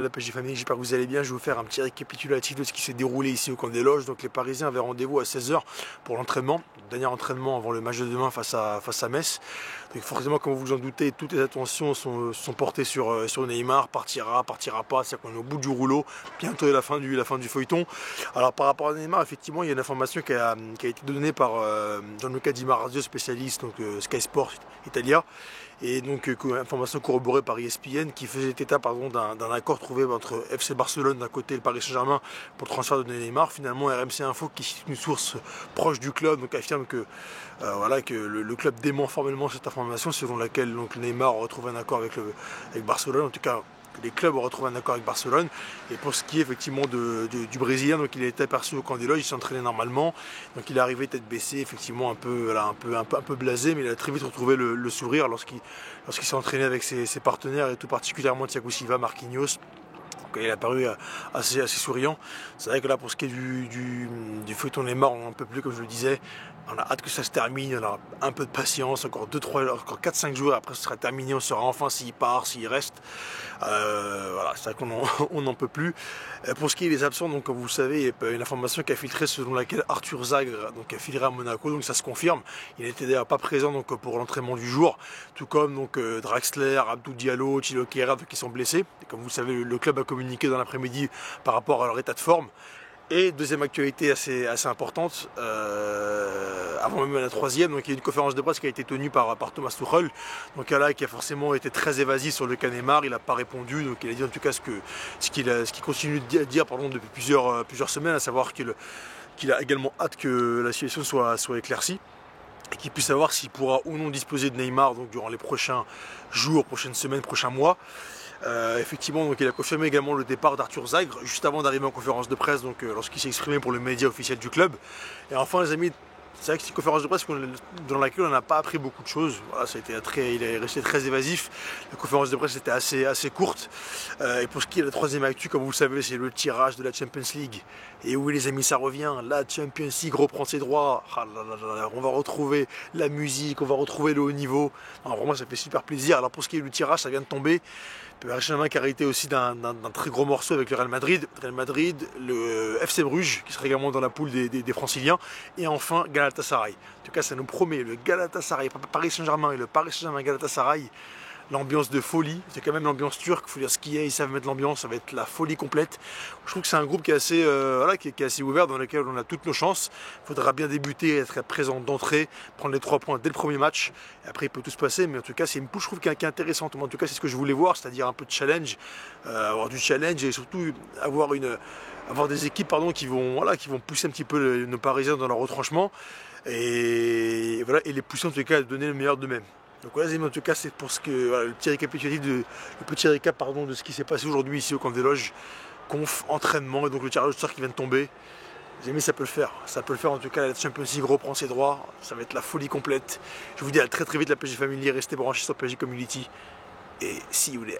La PSG Famille, j'espère que vous allez bien. Je vais vous faire un petit récapitulatif de ce qui s'est déroulé ici au camp des loges. Donc les Parisiens avaient rendez-vous à 16 h pour l'entraînement, dernier entraînement avant le match de demain face à Metz. Donc forcément, comme vous vous en doutez, toutes les attentions sont portées sur Neymar. Partira pas, c'est-à-dire qu'on est au bout du rouleau, bientôt la fin du feuilleton. Alors par rapport à Neymar, effectivement, il y a une information qui a été donnée par Gianluca Di Marzio, spécialiste, donc Sky Sport Italia. Et donc information corroborée par ESPN qui faisait état d'un accord trouvé entre FC Barcelone d'un côté et le Paris Saint-Germain pour le transfert de Neymar. Finalement, RMC Info, qui est une source proche du club, donc affirme que le club dément formellement cette information selon laquelle donc, Neymar aurait trouvé un accord avec Barcelone. En tout cas, que les clubs ont retrouvé un accord avec Barcelone. Et pour ce qui est effectivement du Brésilien, donc il a été aperçu au camp des loges, il s'entraînait normalement, donc il est arrivé tête baissée, effectivement un peu blasé, mais il a très vite retrouvé le sourire lorsqu'il s'est entraîné avec ses partenaires, et tout particulièrement Thiago Silva, Marquinhos. Il a paru assez souriant. C'est vrai que là, pour ce qui est du feuilleton Neymar, on n'en peut plus, comme je le disais. On a hâte que ça se termine, on a un peu de patience, encore 4-5 jours, après ce sera terminé, on saura enfin s'il part, s'il reste. Voilà, c'est vrai qu'on n'en peut plus. Pour ce qui est des absents, donc, comme vous le savez, il y a une information qui a filtré selon laquelle Arthur Zagre filerait à Monaco, donc ça se confirme. Il n'était d'ailleurs pas présent pour l'entraînement du jour, tout comme Draxler, Abdou Diallo, Thilo Kehrer qui sont blessés. Et comme vous le savez, le club a communiqué dans l'après-midi par rapport à leur état de forme. Et deuxième actualité assez importante, avant même la troisième, donc il y a une conférence de presse qui a été tenue par Thomas Tuchel, donc là qui a forcément été très évasif sur le cas Neymar. Il n'a pas répondu, donc il a dit en tout cas ce qu'il continue de dire depuis plusieurs semaines, à savoir qu'il a également hâte que la situation soit éclaircie et qu'il puisse savoir s'il pourra ou non disposer de Neymar donc durant les prochains jours, prochaines semaines, prochains mois. Effectivement, donc, il a confirmé également le départ d'Arthur Zagre juste avant d'arriver en conférence de presse, lorsqu'il s'est exprimé pour le média officiel du club. Et enfin, les amis, c'est vrai que c'est une conférence de presse dans laquelle on n'a pas appris beaucoup de choses. Voilà, il est resté très évasif. La conférence de presse était assez courte. Et pour ce qui est de la troisième actu, comme vous le savez, c'est le tirage de la Champions League. Et oui, les amis, ça revient. La Champions League reprend ses droits. Ah là là, on va retrouver la musique, on va retrouver le haut niveau. Alors, vraiment, ça fait super plaisir. Alors pour ce qui est du tirage, ça vient de tomber. Le Paris Saint-Germain qui a hérité aussi d'un très gros morceau avec le Real Madrid, le FC Bruges qui serait également dans la poule des Franciliens, et enfin Galatasaray. En tout cas, ça nous promet le Galatasaray, Paris Saint-Germain et le Paris Saint-Germain Galatasaray. L'ambiance de folie, c'est quand même l'ambiance turque, il faut dire ce qu'il y a, ils savent mettre l'ambiance, ça va être la folie complète. Je trouve que c'est un groupe qui est assez ouvert, dans lequel on a toutes nos chances. Il faudra bien débuter, être présent d'entrée, prendre les 3 points dès le premier match. Et après il peut tout se passer, mais en tout cas c'est une poule, je trouve, qui est intéressante. En tout cas c'est ce que je voulais voir, c'est-à-dire un peu de challenge, avoir du challenge et surtout avoir des équipes qui vont pousser un petit peu nos Parisiens dans leur retranchement et les pousser en tout cas à donner le meilleur d'eux-mêmes. Donc voilà, en tout cas c'est pour le petit récapitulatif de ce qui s'est passé aujourd'hui ici au camp des loges, conf, entraînement et donc le tirage au sort qui vient de tomber. Les amis, ça peut le faire en tout cas. La Champions League reprend ses droits, ça va être la folie complète. Je vous dis à très vite, la PSG Family, restez branchés sur PSG Community et see you there.